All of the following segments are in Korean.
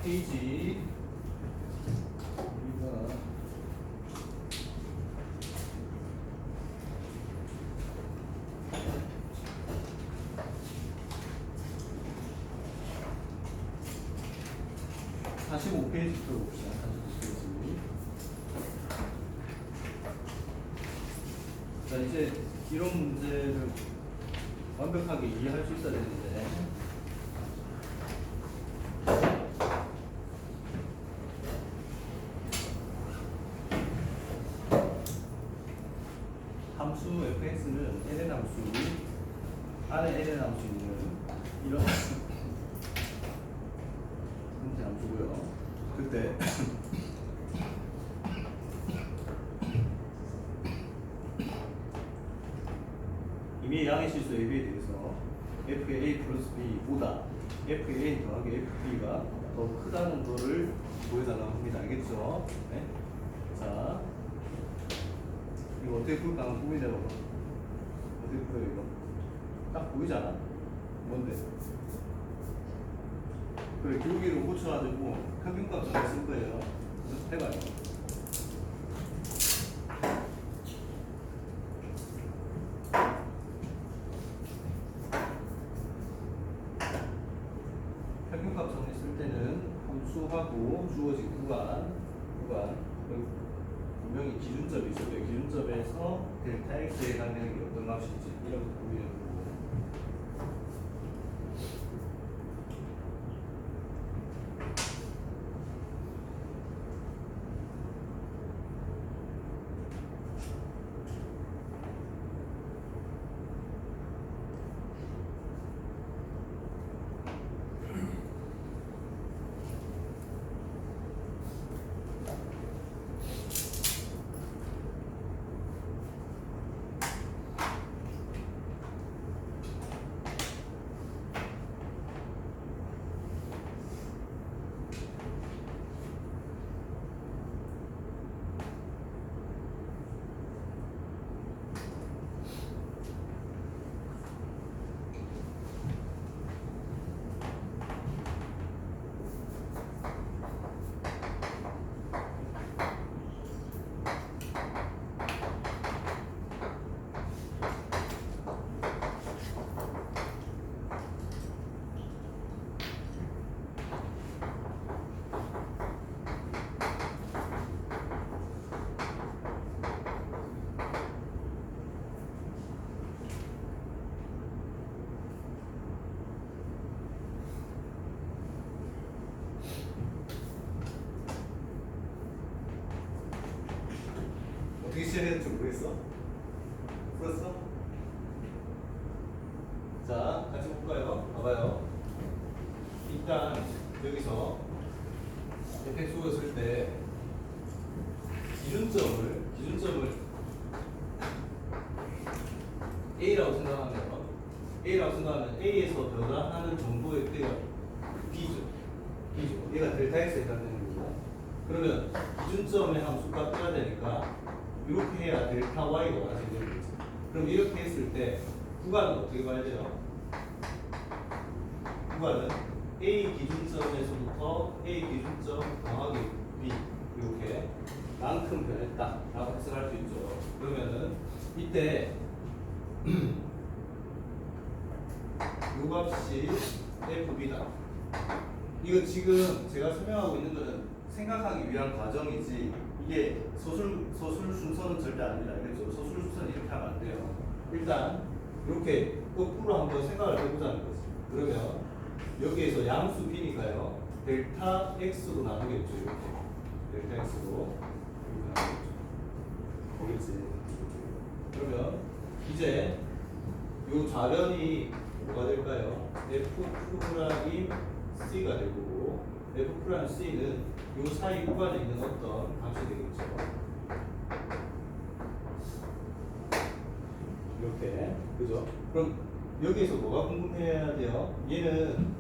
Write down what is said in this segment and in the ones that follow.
페이지 우리가 45페이지 들어봅시다. 45페이지. 자, 이제 이런 문제를 완벽하게 이해할 수 있어야 되는데 함수 fx는 ln 함수 안에 ln 함수 있는 이런 문제 함수고요. 그때 이미 양의 실수 AB에 대해서 f의 A 플러스 B보다 f의 A 더하기 FB가 더 크다는 거를 보여달라고 합니다. 알겠죠? 네? 자, 이거 어떻게 풀까? 한번 고민해봐. 어떻게 풀어요, 이거? 딱 보이잖아? 뭔데? 그래, 기울기를 고쳐가지고 평균값 정해 쓸 거예요. 해봐요. 평균값 정했을 때는 함수하고 주어진 구간 분명히 기준점이 있어요. 기준점에서 델타 x에 해당되는 게 어떤 값인지 이런 거 고민해 보고 어떻게 시작해야 될지 모르겠어? 풀었어? 자, 같이 볼까요? 봐봐요. 일단 여기서 fx 쓸 때 기준점을 A라고 생각하면 A에서 변화하는 정도의 때가 B죠. 얘가 델타 X에 해당되는 거고 그러면 기준점의 함수가 떠야 되니까 이렇게 해야 델타 Y가 완성되는 거죠. 그럼 이렇게 했을 때 구간은 어떻게 봐야 돼요? 구간은 A 기준점에서부터 A 기준점 더하기 B 이렇게 만큼 변했다 라고 해석할 수 있죠. 그러면은 이때 요 값이 FB다. 이거 지금 제가 설명하고 있는 거는 생각하기 위한 과정이지 이게 소술 순서는 절대 아닙니다. 알겠죠? 소술 순서는 이렇게 하면 안 돼요. 일단 이렇게 거꾸로 한번 생각을 해보자는 거지. 그러면 여기에서 양수 B니까요. 델타 X로 나누겠죠. 이렇게 델타 X로 이렇게 나누겠죠. 보겠지? 그러면 이제 요 좌변이 뭐가 될까요? F 프라임 C가 될 거고 F 프라임 C는 요 사이 구간에 있는 어떤 값이 되겠죠. 이렇게 그죠? 그럼 여기에서 뭐가 궁금해야 돼요? 얘는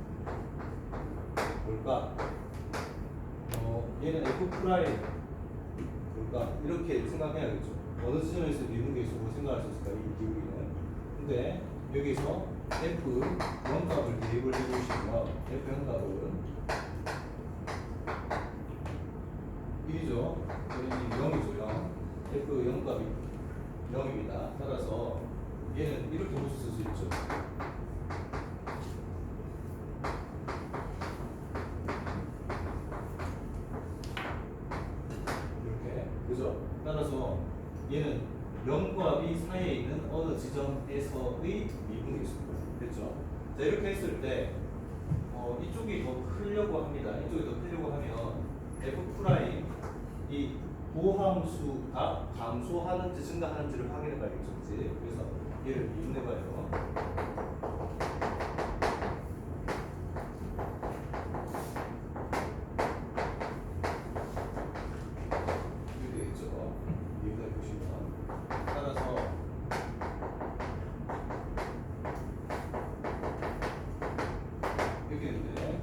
뭘까? 얘는 F 프라임 뭘까? 이렇게 생각해야겠죠. 어느 지점에서 미분계에서 뭘 생각할 수 있을까? 이 기울기는. 근데 여기서 F 0값을 대입을 해주시면 F 0값은 어디죠? 여기 0이죠. 0. F 0 값이 0입니다. 따라서 얘는 이렇게 쓸 수 있죠. 이렇게. 그죠? 따라서 얘는 0과 B 사이에 있는 어느 지점에서의 미분계수입니다. 됐죠? 자, 이렇게 했을 때 이쪽이 더 크려고 합니다. 이쪽이 더 크려고 하면 F' 이 보함수가 감소하는지 증가하는지를 확인해 봐야겠죠. 그치? 그래서 얘를 미분해 봐요. 이렇게 되겠죠. 미분해 보시면 따라서 이렇게 되는데,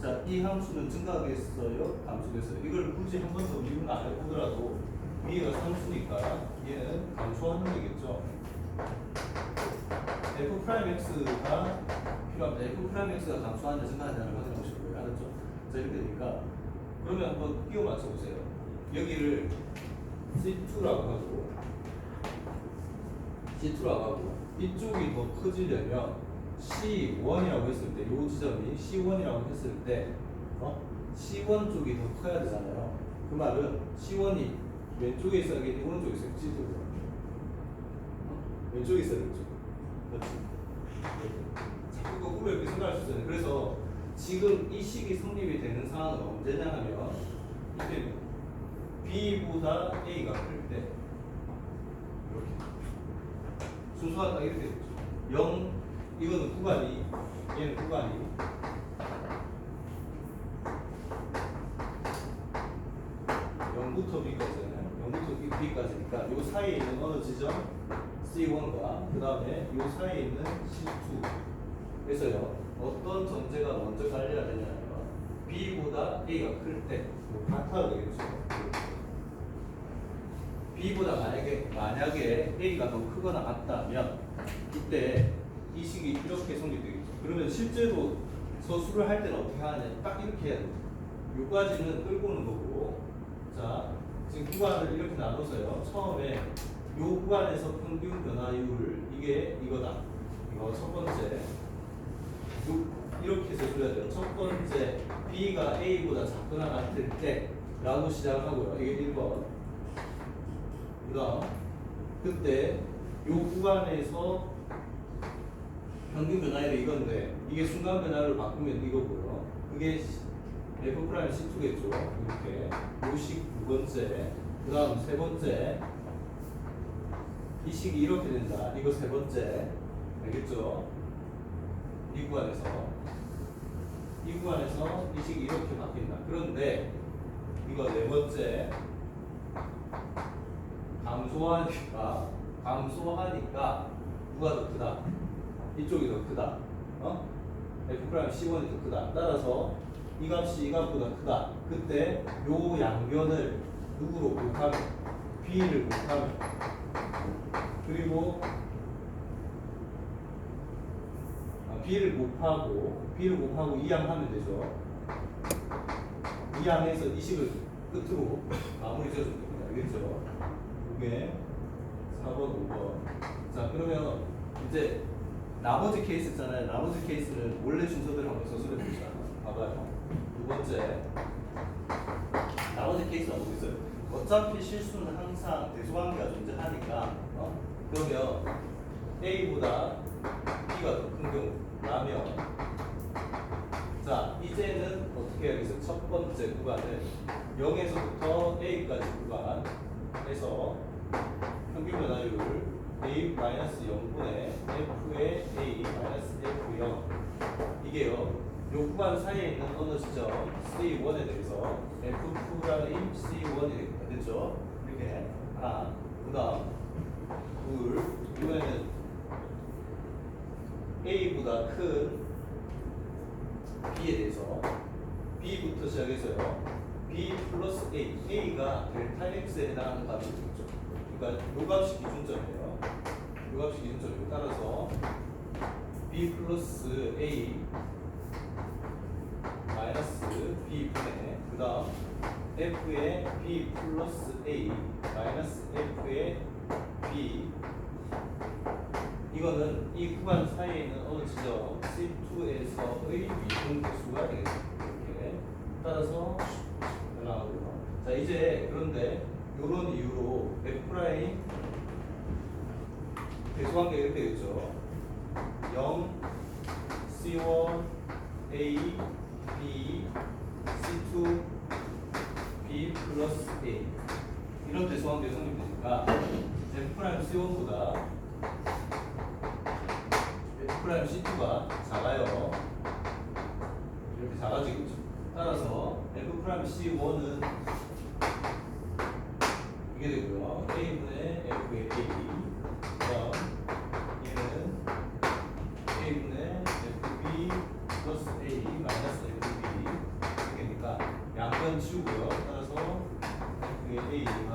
자, 이 함수는 증가하겠어요? 감소겠어요? 이걸 굳이 한 번 더 미분 안 해보더라도 위가 상수니까 얘는 감소하는 거겠죠. F'X가 필요합니다. F'X가 감소하는지 증가하는지 확인해 보실 거예요. 알았죠? 자, 이렇게 되니까 그러면 한번 끼워 맞춰보세요. 여기를 C2라고 하고 이쪽이 더 커지려면 C1이라고 했을 때, 이 지점이 C1이라고 했을 때 C1 쪽이 더 커야 되잖아요. 그 말은 C1이 왼쪽에 있어야겠지, 오른쪽에 있어야겠지. 왼쪽에 있어야겠죠. 그렇지. 자꾸 거꾸로 이렇게 생각할 수 있어요. 그래서 지금 이 식이 성립이 되는 상황은 언제냐 하면 이때 B보다 A가 클 때, 이렇게 순서가 딱 이렇게 되죠. 0, 이거는 구간이, 얘는 구간이 0부터 B까지잖아요. 0부터 B까지니까 요 사이에 있는 어느 지점 C1과 그 다음에 요 사이에 있는 C2. 그래서요, 어떤 전제가 먼저 관리가 되냐면 B보다 A가 클 때 같아야 되겠죠. B보다 만약에 A가 더 크거나 같다면 이때 이 식이 이렇게 성립되겠죠. 그러면 실제로 서술을 할 때는 어떻게 하느냐, 딱 이렇게 해야 돼요. 요까지는 끌고 오는 거고, 자, 지금 구간을 이렇게 나눠서요. 처음에 요 구간에서 평균 변화율, 이게 이거다. 이거 첫 번째. 이렇게 서술해야 돼요. 첫 번째, B가 A보다 작거나 같을 때 라고 시작하고요. 이게 1번. 그 다음, 그때 요 구간에서 평균 변화율이 이건데, 이게 순간 변화를 바꾸면 이거고요. 그게 F' C2겠죠. 이렇게. 요식 두 번째. 그 다음 세 번째. 이 식이 이렇게 된다. 이거 세 번째. 알겠죠? 이 구간에서 이 식이 이렇게 바뀐다. 그런데 이거 네 번째. 감소하니까 누가 더 크다? 이쪽이 더 크다. F' C1이 더 크다. 따라서 이 값이 이 값보다 크다. 그때 요 양변을 누구로 곱하면, B를 곱하면, 그리고 B를 곱하고 2양 하면 되죠. 2양에서 이 식을 끝으로 마무리 지어주면 됩니다. 알겠죠? 이게 4번, 5번. 자, 그러면 이제 나머지 케이스 있잖아요. 나머지 케이스는 원래 순서대로 한번 서술해 봅시다. 봐봐요. 두 번째. 나머지 케이스가 뭐 있어요? 어차피 실수는 항상 대소관계가 존재하니까, 그러면 A보다 B가 더 큰 경우라면, 자, 이제는 어떻게 해야겠어요? 첫 번째 구간을 0에서부터 A까지 구간에서 평균 변화율을 A-0분의 F의 A-F0, 이게요, 요 구간 사이에 있는 어느 지점 C1에 대해서 F' C1이 됩니다. 됐죠? 이렇게 하나, 그 다음 둘, 이번에는 A보다 큰 B에 대해서 B부터 시작해서요, B 플러스 A, A가 델타 X에 해당하는 값이 되겠죠. 그러니까 요 값이 기준점이에요. 요 값이 기준점이고, 따라서 B 플러스 A 마이너스 B 분의, 그 다음 f의 b 플러스 a 마이너스 f의 b 이거는 이 구간 사이에 있는 어느 지점 C2에서의 미분 개수가 되겠습니다. 이렇게 따라서 나오고요. 자 이제 그런데 이런 이유로 f 프라임 배수관계 이렇게 되겠죠. 0 C1 A B C2 B 플러스 A 이런 배수관계 성립되니까 f 프라임 C1보다 f 프라임 C2가 작아요. 이렇게 작아지겠죠. 따라서 f 프라임 C1은 이게 되고요. A분의 F의 A 그럼 얘는 A분의 FB 플러스 A 마이너스 FB 되니까 양변 치우고요. 따라서 F의 A가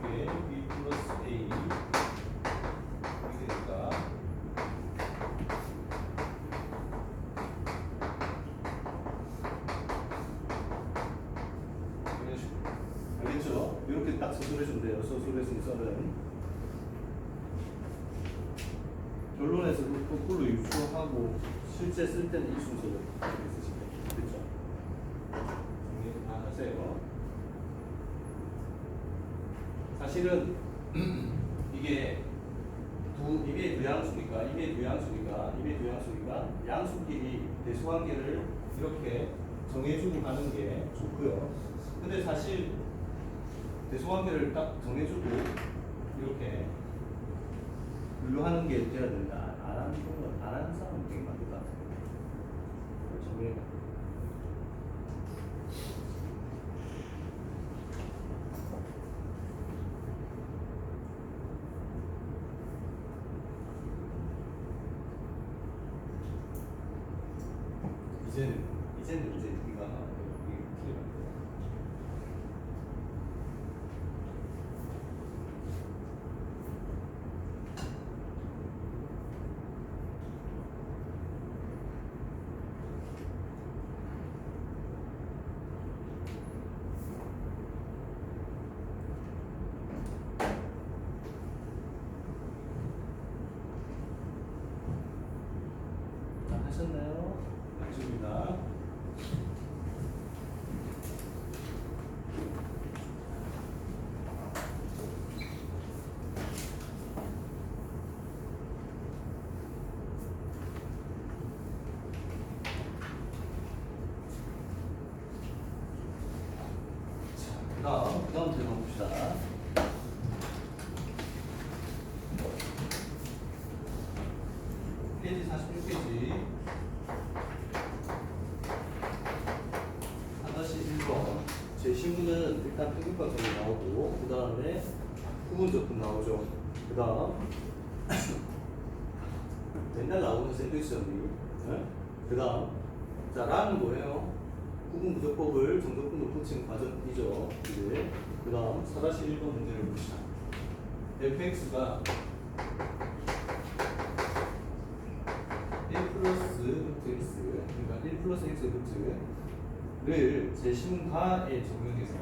F의 B 플러스 A 이렇게 되니까 이런 식으로 알겠죠? 이렇게 딱 서술해주면 돼요. 서술의 순서는 결론에서 거꾸로 유추하고 실제 쓸 때는 이 순서를 이렇게 쓰시면 돼요. 그렇죠? 정리 다 하세요. 사실은 이게 이게 두양수니까 양수끼리 대수관계를 이렇게 정해주고 가는 게 좋고요. 근데 사실 대수관계를 딱 정해주고 이렇게 분류하는 게 돼야 된다. 안 하는 사람은 되게 많을 것 같아요. 정리해. 이제는 이제 우리가 이게 틀려요. 다 하셨나요? 양식입니다. 그다음 들어봅시다. 페이지 46페이지 4-1번 제10문은 일단 평균값 정리 나오고 그 다음에 부분적분 나오죠. 그 다음 맨날 나오는 샌드위치 정리. 네? 그 다음 자 라는 뭐예요? 구분 부적법을 정적분으로 붙인 과정이죠. 이제 그 다음 4-1번 문제를 봅시다. fx가 그러니까 1 플러스 x 루트를 제시문가에 적용해서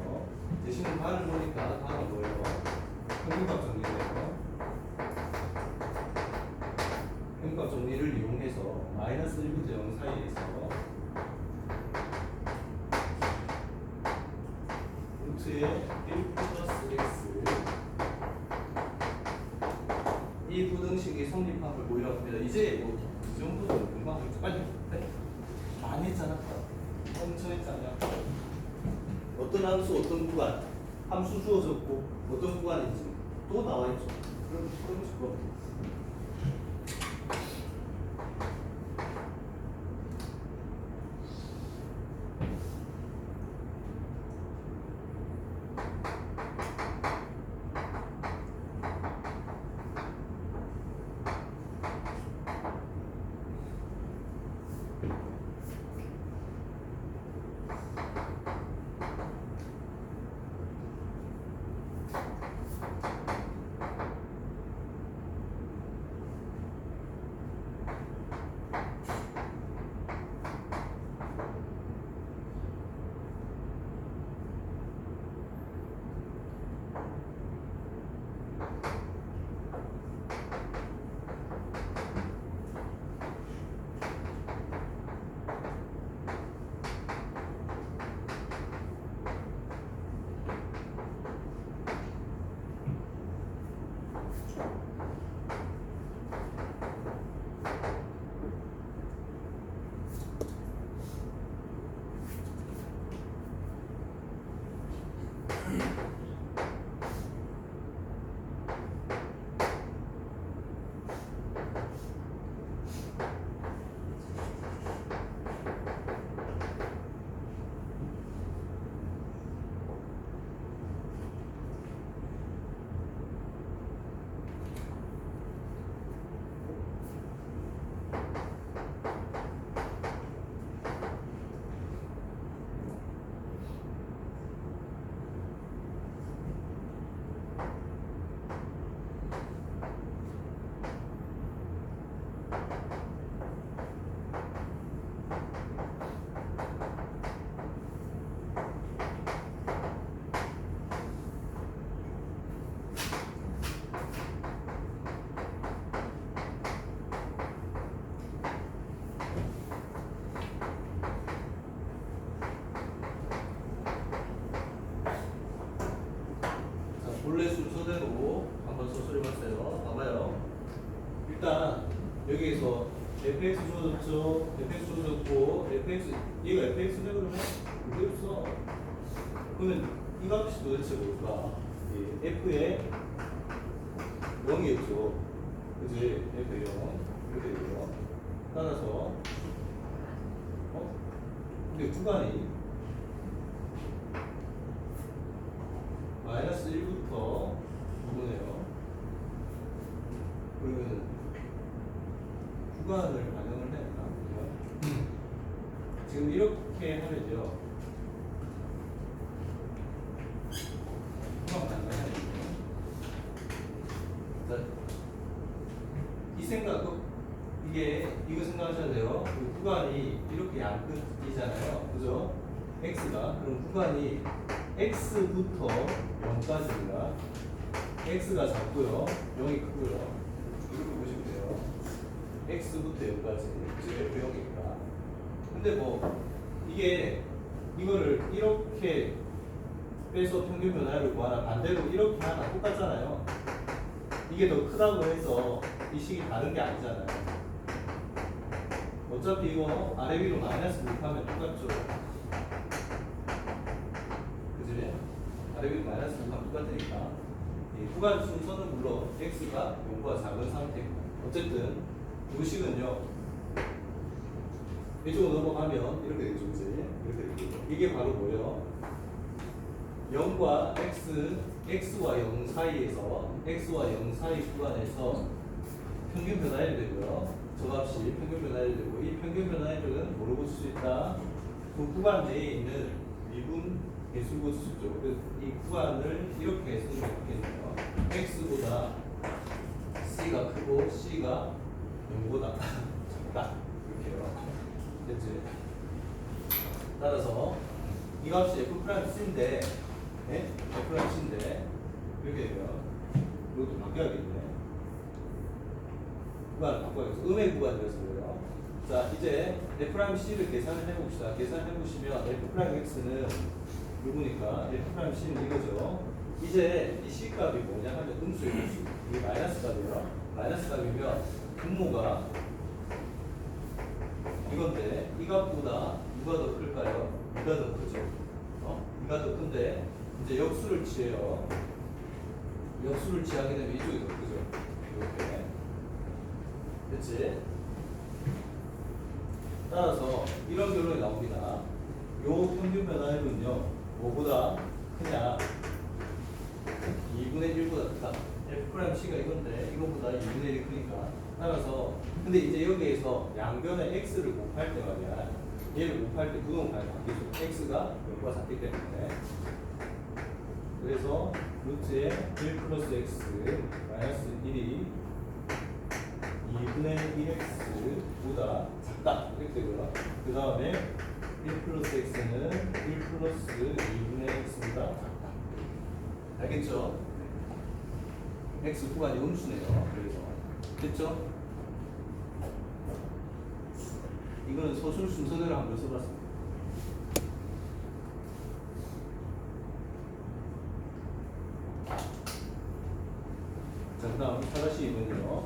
제시문가를 보니까 다가 뭐예요? 평균값 정리예요. 평균값 정리를 이용해서 마이너스 1부터 0 사이에서 루트의 1 플러스 x 이 부등식이 성립함을 보이라고 합니다. 이제 뭐 이 정도는 금방 하겠죠. 빨리 네? 많이 했잖아. 엄청 했잖아. 어떤 함수 어떤 구간 함수 주어졌고 어떤 구간인지 또 나와있죠. 그럼 식으로 주어졌죠. fx 주어졌고 fx 얘가 fx네 그러면 그게 없어. 그러면 이 값이 도대체 뭘까? 예, f의 0이었죠. 그지? f의 0 이렇게 되고요. 따라서 근데 구간이 마이너스 1부터 9네요. 그러면 구간을 반영을 해야 되나? 지금 이렇게 하면요. 구간 반영을 해야 되죠. 이 생각, 이거 생각하셔야 돼요. 그 구간이 이렇게 양끝이잖아요. 그죠? x가. 그럼 구간이 x부터 0까지입니다. x가 작고요. 0이 크고요. 이렇게 보시면 돼요. x부터 0까지. 그죠? f 0이니까. 근데 뭐, 이거를 이렇게 빼서 평균 변화를 구하나 반대로 이렇게 하나 똑같잖아요. 이게 더 크다고 해서 이 식이 다른 게 아니잖아요. 어차피 이거 아래 위로 마이너스 곱하면 똑같죠. 그지? 아래 위로 마이너스 곱하면 똑같으니까 이 구간 순서는 물론 x가 0보다 작은 상태입니다. 어쨌든 이 식은요. 이쪽으로 넘어가면 이렇게 되죠. 그지? 이렇게 되죠. 이게 바로 뭐예요? 0과 x와 0 사이에서 x와 0 사이 구간에서 평균 변화율이 되고요. 저 값이 평균 변화율이 되고 이 평균 변화율은 뭐로 고칠 수 있다? 그 구간 내에 있는 미분 개수로 고칠 수 있죠. 그래서 이 구간을 이렇게 쓰면 좋겠네요. x보다 c가 크고 c가 0보다 작다. 이렇게요. 됐지? 따라서 이 값이 f'C인데 네? f'C인데 이렇게 되면 이것도 바뀌어야겠네. 구간을 바꿔야겠어. 음의 구간이라서 그래요. 자, 이제 f'C를 계산을 해봅시다. 계산을 해보시면 f'X는 요거니까 f'C는 이거죠. 이제 이 C 값이 뭐냐 하면 음수의 음수. 이게 마이너스 값이에요. 마이너스 값이면 분모가 이건데 이 값보다 누가 더 클까요? 이가 더 크죠. 이가 더 큰데 이제 역수를 취해요. 역수를 취하게 되면 이쪽이 더 크죠. 이렇게. 그치? 따라서 이런 결론이 나옵니다. 요 평균 변화율은요, 뭐보다 크냐? 2분의 1보다 크다. f'C가 이건데, 이거보다 2분의 1이 크니까. 따라서, 근데 이제 여기에서 양변에 x를 곱할 때 말이야. 얘를 곱할 때 부동간이 바뀌죠. x가 0보다 작기 때문에. 그래서 루트에 1 플러스 x 마이너스 1이 2분의 1x보다 작다. 이렇게 되고요. 그 다음에 1 플러스 x는 1 플러스 2분의 x보다 작다. 알겠죠? x 구간이 음수네요. 그래서 됐죠? 이거는 소술 순서대로 한번 써봤습니다. 자, 그 다음 4-2번이요.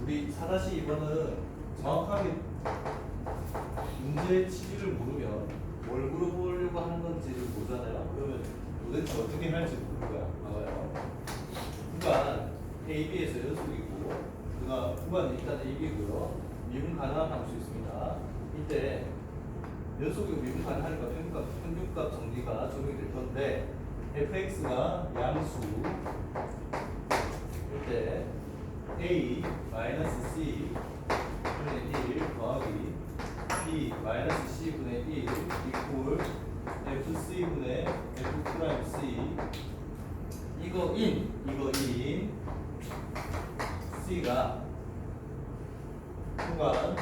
우리 4-2번은 정확하게 문제의 취지를 모르면 뭘 물어보려고 하는 건지를 모르잖아요. 그러면 도대체 어떻게 할지 모를 거야. 봐봐요. 구간 AB에서 연속이고, 구간은 일단 AB고요. 미분 가능한 함수 있습니다. 이때 연속이고 미분 가능하니까 평균값 정리가 적용이 될 건데, fx가 양수 이때 a 마이너스 c 분의 1 더하기 b 마이너스 c 분의 1 이퀄 fc 분의 f 프라임 c 이거 인 c가 구간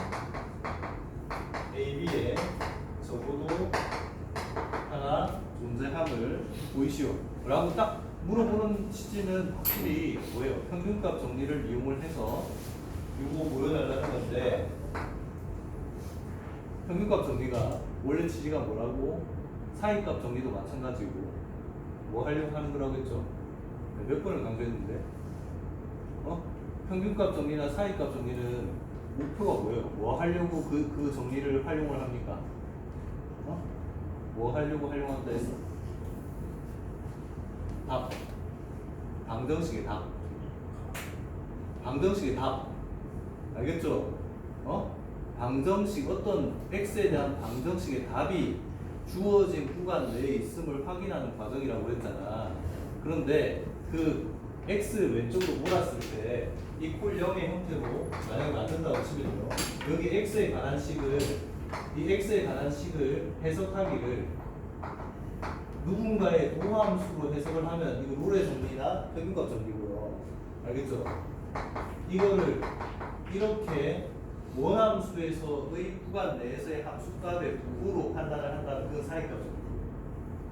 AB에 적어도 하나 존재함을 보이시오 라고 딱 물어보는 취지는 확실히 뭐예요? 평균값 정리를 이용을 해서 이거 보여달라는 건데, 평균값 정리가 원래 취지가 뭐라고? 사이값 정리도 마찬가지고 뭐 하려고 하는 거라고 했죠? 몇 번을 강조했는데 평균값 정리나 사이값 정리는 목표가 뭐예요? 뭐 하려고 그 정리를 활용을 합니까? 어? 뭐 하려고 활용한다 했어? 답. 방정식의 답. 방정식의 답. 알겠죠? 방정식, 어떤 x에 대한 방정식의 답이 주어진 구간 내에 있음을 확인하는 과정이라고 했잖아. 그런데 그 x 왼쪽으로 몰았을 때 이퀄 0의 형태로 만약에 만든다고 치면요. 여기 x에 관한 식을, 이 x에 관한 식을 해석하기를 누군가의 도함수로 해석을 하면 이거 롤의 정리나 평균값 정리고요. 알겠죠? 이거를 이렇게 원함수에서의 구간 내에서의 함수값의 부호로 판단을 한다는 그 사이값 정리.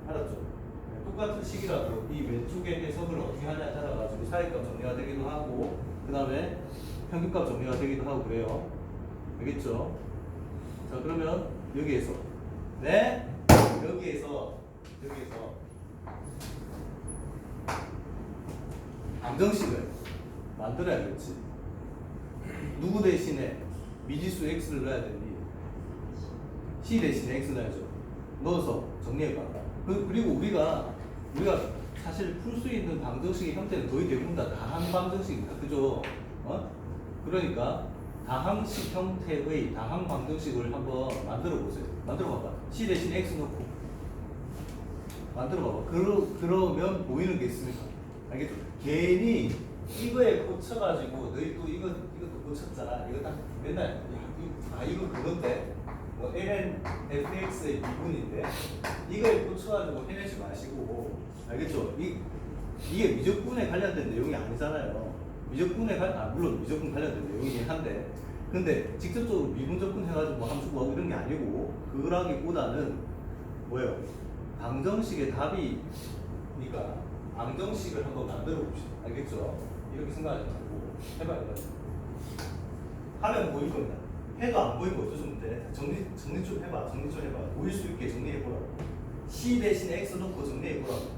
알았죠? 똑같은 식이라도 이 왼쪽의 해석을 어떻게 하냐에 따라 가지고 사이값 정리가 되기도 하고 그 다음에 평균값 정리가 되기도 하고 그래요. 알겠죠? 자, 그러면 여기에서 네? 여기에서 방정식을 만들어야겠지. 누구 대신에 미지수 x를 넣어야 되니? c 대신에 x 넣어야죠. 넣어서 정리해봐. 그리고 우리가 사실 풀 수 있는 방정식의 형태는 거의 대부분 다 다항 방정식입니다. 그죠? 그러니까 다항식 형태의 다항 방정식을 한번 만들어 보세요. 만들어 봐봐. c 대신에 x 넣고 만들어 봐봐. 그러면 보이는 게 있습니까? 알겠죠? 괜히 이거에 꽂혀가지고 너희 또 이것도 꽂혔잖아. 이거 딱 맨날 이거 그건데 뭐 ln fx의 미분인데 이거에 꽂혀가지고 해내지 마시고 알겠죠? 이게 미적분에 관련된 내용이 아니잖아요. 물론 미적분 관련된 내용이긴 한데 근데 직접적으로 미분적분 해가지고 뭐 함수 구하고 이런 게 아니고 그러기보다는 뭐예요? 방정식의 답이니까 방정식을 한번 만들어 봅시다. 알겠죠? 이렇게 생각하지 말고 해봐요. 하면 보일 겁니다. 해도 안 보이고 어쩔 수 없는데 정리 좀 해봐. 보일 수 있게 정리해보라고. c 대신에 x 넣고 정리해보라고.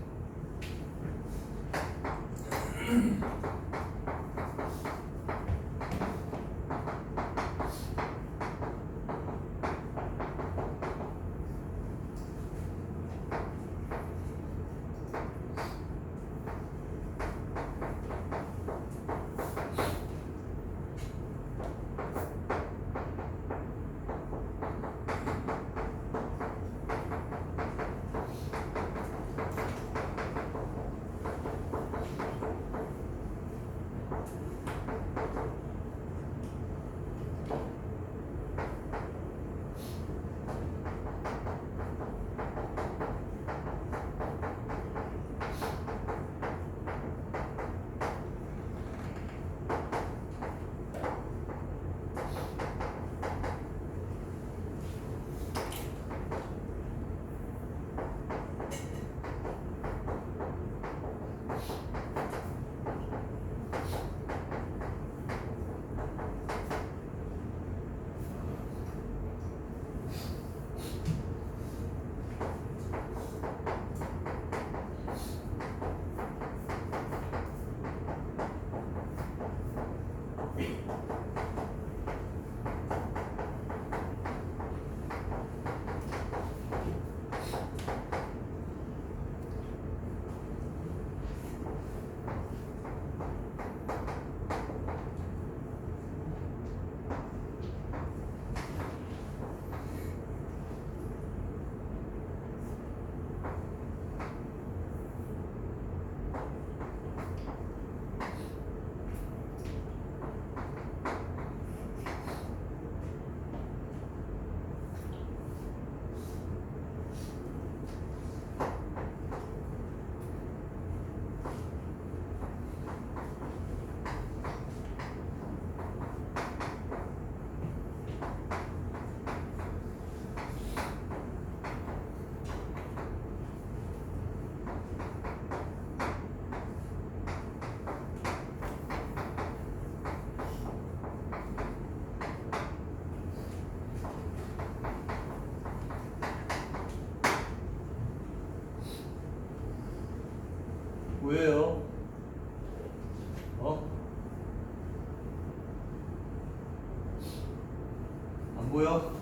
안 보여?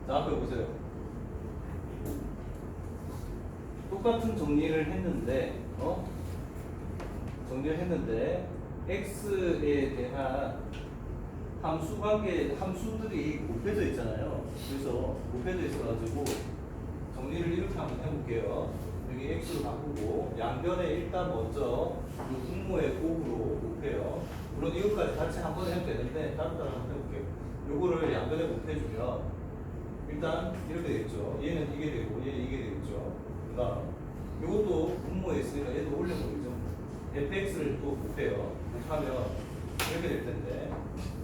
자, 앞에 보세요. 똑같은 정리를 했는데, 정리를 했는데, x에 대한 함수 관계, 함수들이 곱해져 있잖아요. 그래서 곱해져 있어가지고, 정리를 이렇게 한번 해볼게요. 여기 x로 바꾸고, 양변에 일단 먼저 이 분모의 곱으로 곱해요. 물론 이것까지 같이 한 번에 해도 되는데, 따로따로 한번 해볼게요. 요거를 양변에 곱해주면, 일단 이렇게 되겠죠. 얘는 이게 되고, 얘는 이게 되겠죠. 그 다음, 요것도 분모에 있으니까 얘도 올려보이죠. fx를 또 곱해요. 하면 이렇게 될 텐데,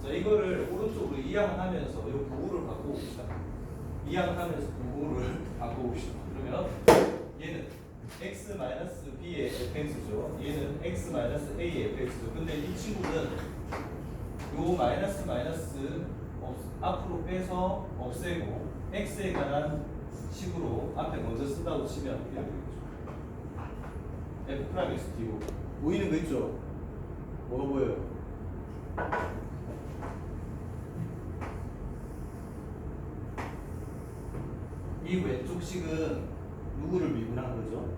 자, 이거를 오른쪽으로 이항하면서 요 부호를 바꿔봅시다. 이항하면서 부호를 바꿔봅시다. 그러면 얘는 x-b의 fx죠. 얘는 x-a의 fx죠. 근데 이 친구는 요 마이너스 앞으로 빼서 없애고 x에 관한 식으로 앞에 먼저 쓴다고 치면 이렇게 되겠죠. f'x d고 보이는 거 있죠? 뭐가 보여요? 이 왼쪽 식은 누구를 미분한 거죠?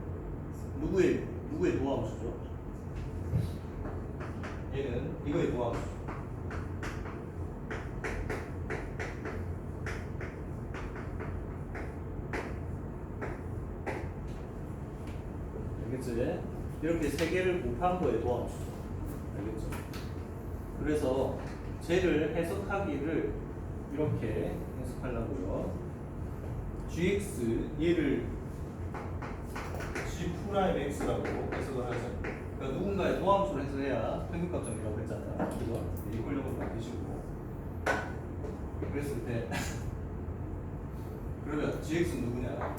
누구의 도함수죠? 얘는 이거의 도함수. 알겠지? 이렇게 세 개를 곱한 거에 도함수. 알겠죠? 그래서 쟤를 해석하기를 이렇게 해석하려고요. gx 얘를 g'x라고 해석을 하자. 그러니까 누군가의 도함수를 해석해야 평균값 정리라고 했잖아요. 이거 이꼴령으로 만드시고 그랬을 때 그러면 gx는 누구냐?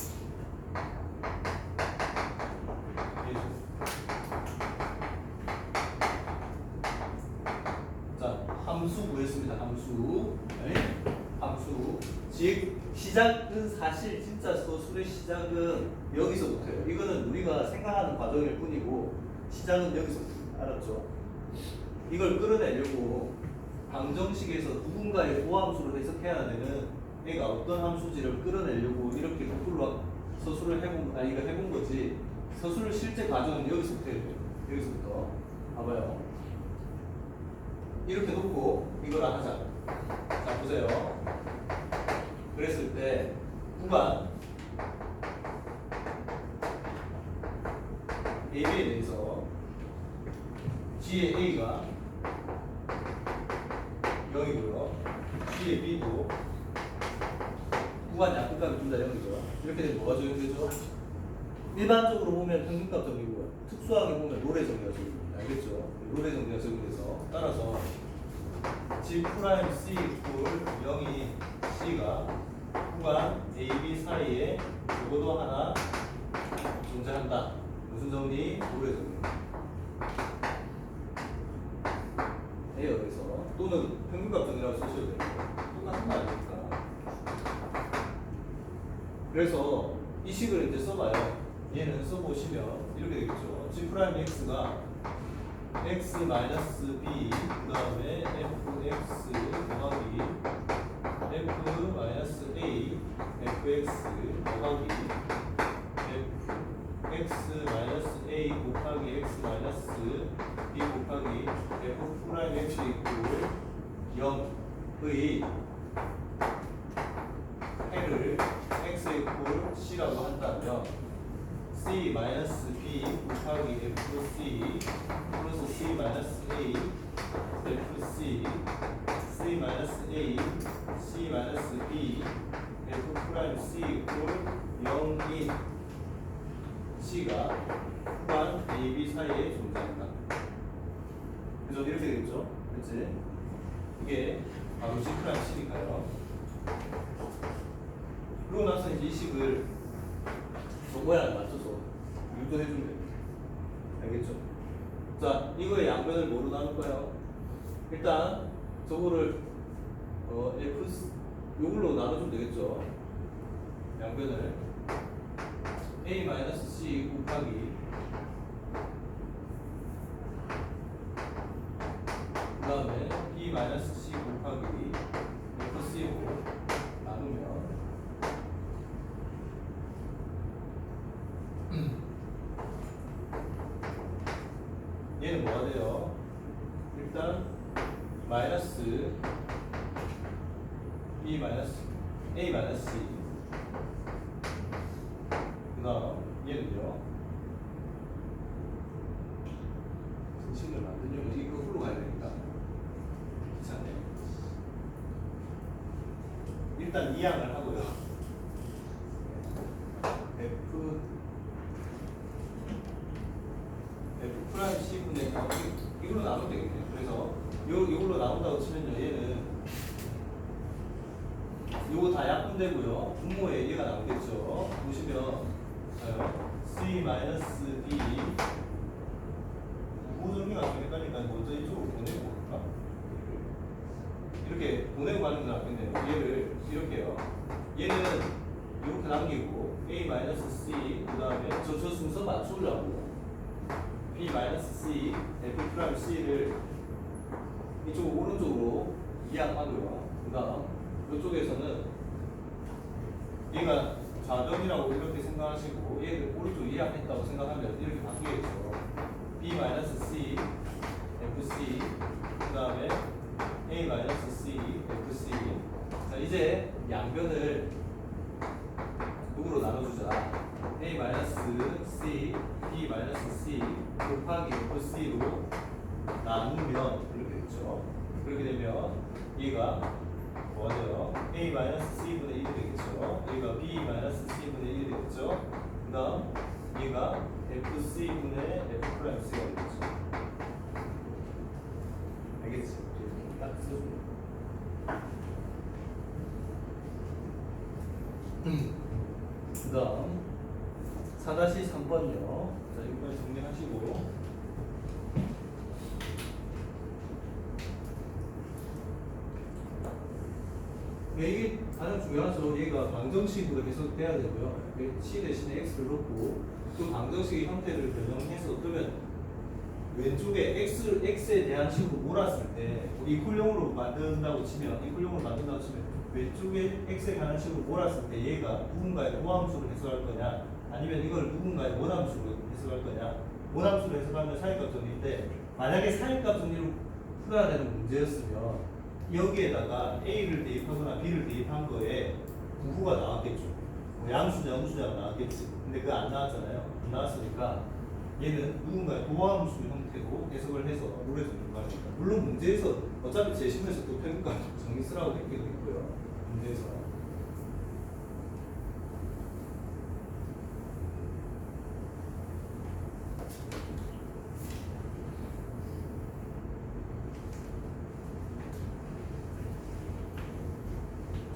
자, 함수 구했습니다. 함수. 네? 함수. 시작은 사실 진짜 서술의 시작은 여기서부터예요. 이거는 우리가 생각하는 과정일 뿐이고 시작은 여기서부터. 알았죠? 이걸 끌어내려고 방정식에서 누군가의 도함수를 해석해야 되는 얘가 어떤 함수지를 끌어내려고 이렇게 거꾸로 서술을 이거 해본 거지. 서술의 실제 과정은 여기서부터 해야 돼요. 여기서부터. 봐봐요. 이렇게 놓고 이거를 하자. 자, 보세요. 그랬을 때 구간 AB에 대해서 G의 A가 0이고요. G의 B도 구간 약분값이 둘 다 0이죠. 이렇게 되면 뭐가 적용되죠? 일반적으로 보면 평균값 적용이고요. 특수하게 보면 롤의 정리가 적용됩니다. 알겠죠? 롤의 정리가 적용돼서 따라서 G 프라임 C 이퀄 0이 C가 구간 A, B 사이에 이것도 하나 존재한다. 무슨 정리? 롤의 정리. 여기서 또는 평균값 정리라고 쓰셔도 됩니다. 똑같은 거 아닙니까? 그래서 이 식을 이제 써봐요. 얘는 써보시면 이렇게 되겠죠. G 프라임 X가 X 마이너스 B 그 다음에 fx 더하기 f 마이너스 A fx 더하기 x 마이너스 A 곱하기 x 마이너스 B 곱하기 f 프라임 x 이퀄 0의 해를 x 이퀄 c라고 한다면 c 마이너스 b 곱하기 fc 플러스 c 마이너스 a fc c 마이너스 a c 마이너스 b f 프라임 c 이퀄 0인 c가 구간 a, b 사이에 존재한다. 그래서 이렇게 되겠죠? 그치? 이게 바로 c 프라임 c니까요. 그러고 나서 이제 이 식을 저 모양에 맞춰서 유도해주면 됩니다. 알겠죠? 자, 이거의 양변을 뭐로 나눌까요? 일단 저거를 요걸로 나눠주면 되겠죠? 양변을 A-C 곱하기 그 다음에 B-C 곱하기 FC로 나누면 얘는 뭐가 돼요? 일단 마이너스 A-C 그 다음 얘는요 등식을 만들려면 이거 홀로 가야 되니까 귀찮네. 일단 이항을 하고요. F 프라임 C분의 이걸로 나누면 되겠네요. 그래서 이걸로 나온다고 치면요 얘는 요거 다 약분되고요. 분모에 얘가 나오겠죠. 보시면 C-D 부호 정리가 좀 헷갈리니까 먼저 이쪽으로 보내고 볼까? 이렇게 보내고 가는 게 낫겠네요. 얘를 이렇게요. 얘는 이렇게 남기고 A-C 그 다음에 저 순서 맞추려고 B-C F'C를 이쪽 오른쪽으로 이항하고요. 그 다음 이쪽에서는 얘가 좌변이라고 이렇게 생각하시고 얘를 오른쪽 이항했다고 생각하면 이렇게 바뀌겠죠. B-C FC 그 다음에 A-C FC. 자 이제 양변을 누구로 나눠주자. A-C B-C 곱하기 FC로 나누면 이렇게 됐죠. 그렇게 되면 얘가 뭐가 돼요? A-C분의 1이 되겠죠. 얘가 B-C분의 1이 되겠죠. 그 다음 얘가 FC분의 F'C가 되겠죠. 알겠죠? 딱 써줍니다. 그 다음 4-3번요. 자, 이거까지 정리하시고 이게 가장 중요하죠. 얘가 방정식으로 계속 돼야 되고요. C 대신에 X를 넣고 그 방정식의 형태를 변형해서 그러면 왼쪽에 X에 대한 식으로 몰았을 때 이퀄형으로 만든다고 치면 왼쪽에 X에 관한 식으로 몰았을 때 얘가 누군가의 호함수로 해석할 거냐 아니면 이걸 누군가의 원함수로 해석할 거냐. 원함수로 해석하면 사익값 정리인데 만약에 사익값 정리를 풀어야 되는 문제였으면 여기에다가 A를 대입하거나 B를 대입한 거에 부호가 나왔겠죠. 뭐 양수냐 음수냐가 나왔겠지. 근데 그거 안 나왔잖아요. 안 나왔으니까 얘는 누군가의 도함수 형태로 해석을 해서 물에 정리를 하는 겁니다. 물론 문제에서 어차피 제시문에서 또 평가 정리 쓰라고 했기도 있고요. 문제에서.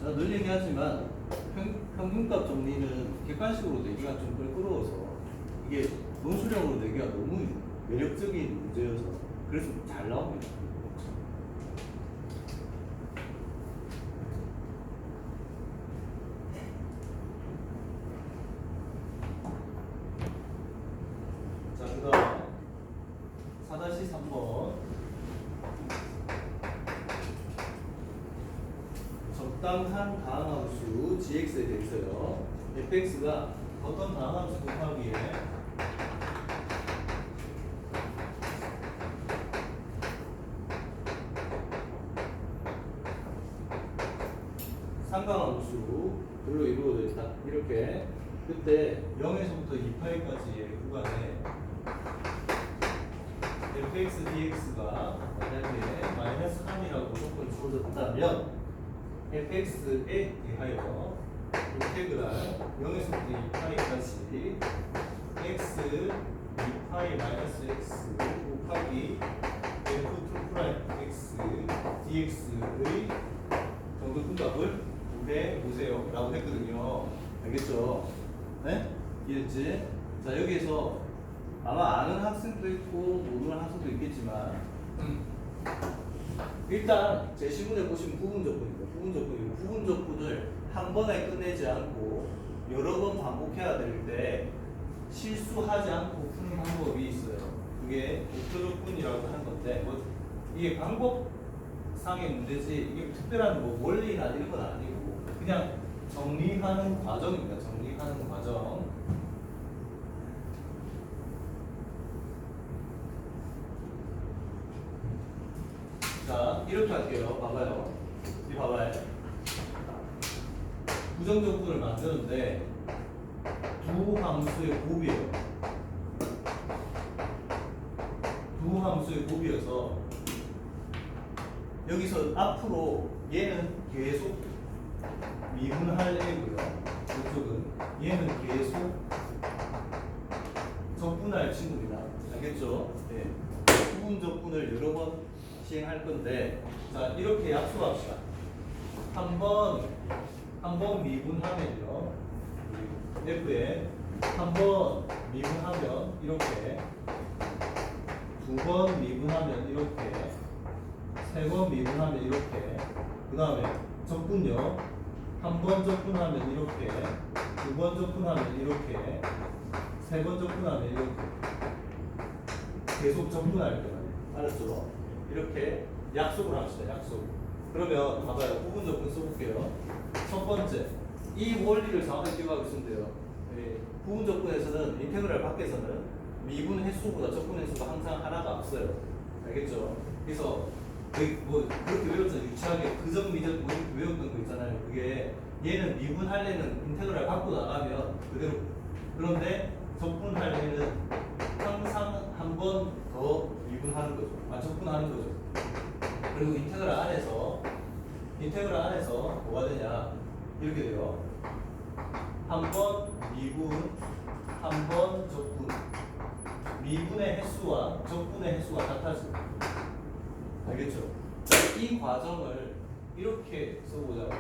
자, 늘 얘기하지만 평균값 정리는 객관식으로 내기가 좀 껄끄러워서 이게 논술형으로 내기가 너무 매력적인 문제여서 그래서 잘 나옵니다. 자, 그 다음 4-3번 적당한 다항함수 gx에 대해서요. fx가 어떤 다항함수 곱하기에 상강함수로 이루어져 있다. 이렇게 그때 0에서부터 2파이까지의 구간에 fx dx가 만약에 마이너스 3이라고 무조건 주어졌다면 fx에 대하여 인테그랄 0에서부터 2파이까지 x 2파이 마이너스 x 곱하기 f2 x dx의 정도분값을 구해보세요 라고 했거든요. 알겠죠? 네? 이해됐지? 자, 여기에서 아마 아는 학생도 있고 모르는 학생도 있겠지만 일단 제시문에 보시면 부분적분입니다. 부분적분을 한 번에 끝내지 않고 여러 번 반복해야 될 때 실수하지 않고 푸는 방법이 있어요. 그게 목표 조건이라고 하는 건데 뭐 이게 방법상의 문제지 이게 특별한 뭐 원리나 이런 건 아니고 그냥 정리하는 과정입니다. 정리하는 과정. 자, 이렇게 할게요. 봐봐요. 이 봐봐요. 부정적분을 만드는데 두 함수의 곱이에요. 두 함수의 곱이어서 여기서 앞으로 얘는 계속 미분할 애고요. 이쪽은 얘는 계속 적분할 친구입니다. 알겠죠? 네. 부분 적분을 여러 번 시행할 건데 자 이렇게 약속합시다. 한 번 미분하면요. F에 한 번 미분하면 이렇게 두 번 미분하면 이렇게 세 번 미분하면 이렇게 그 다음에 적분요. 한 번 적분하면 이렇게 두 번 적분하면 이렇게 세 번 적분하면 이렇게 계속 적분할 거예요. 알았죠? 이렇게 약속을 합시다. 약속. 그러면 봐봐요. 부분 적분 써볼게요. 첫 번째 이 원리를 정확히 기억하고 있으면 돼요. 부분 적분에서는 인테그랄 밖에서는 미분 횟수보다 적분 횟수가 항상 하나가 앞서요. 알겠죠? 그래서 뭐 그렇게 외웠잖아요. 유치하게 그점 미적 뭐 이렇게 외웠던 거 있잖아요. 그게 얘는 미분할래는 인테그랄 갖고 나가면 그대로. 그런데 적분할래는 항상 한 번 더 미분하는 거죠. 적분하는 거죠. 그리고 인테그랄 안에서 뭐가 되냐? 이렇게 돼요. 한 번 미분, 한 번 적분. 미분의 횟수와 적분의 횟수가 같아져요. 알겠죠? 이 과정을 이렇게 써보자고.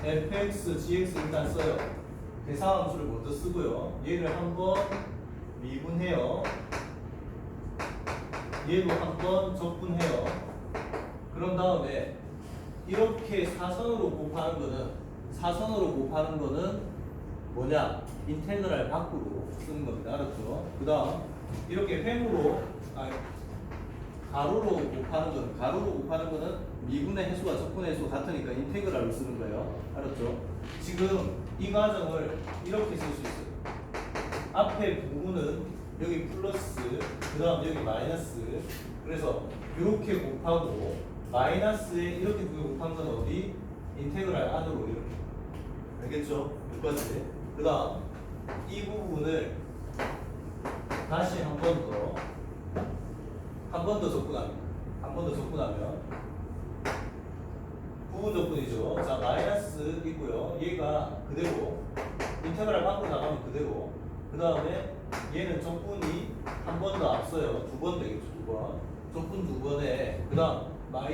fx, gx 일단 써요. 대사함수를 먼저 쓰고요. 얘를 한번 미분해요. 얘도 한번 적분해요. 그런 다음에 이렇게 사선으로 곱하는 거는 뭐냐? 인테그랄 밖으로 쓰는 겁니다. 알았죠? 그 다음 이렇게 가로로 곱하는 거는 미분의 횟수와 적분의 횟수가 같으니까 인테그랄로 쓰는 거예요. 알았죠? 지금 이 과정을 이렇게 쓸 수 있어요. 앞에 부분은 여기 플러스, 그 다음 여기 마이너스. 그래서 이렇게 곱하고 마이너스에 이렇게 두 개 곱한 건 어디? 인테그랄 안으로 이렇게. 알겠죠? 여기까지. 그 다음 이 부분을 다시 한 번 더 적분하면 부분 적분이죠. 자, 마이너스 있고요. 얘가 그대로 인테그랄 밖으로 나가면 그대로. 그 다음에 얘는 적분이 한 번 더 앞서요. 두 번 되겠죠. 두 번. 적분 두 번에 그 다음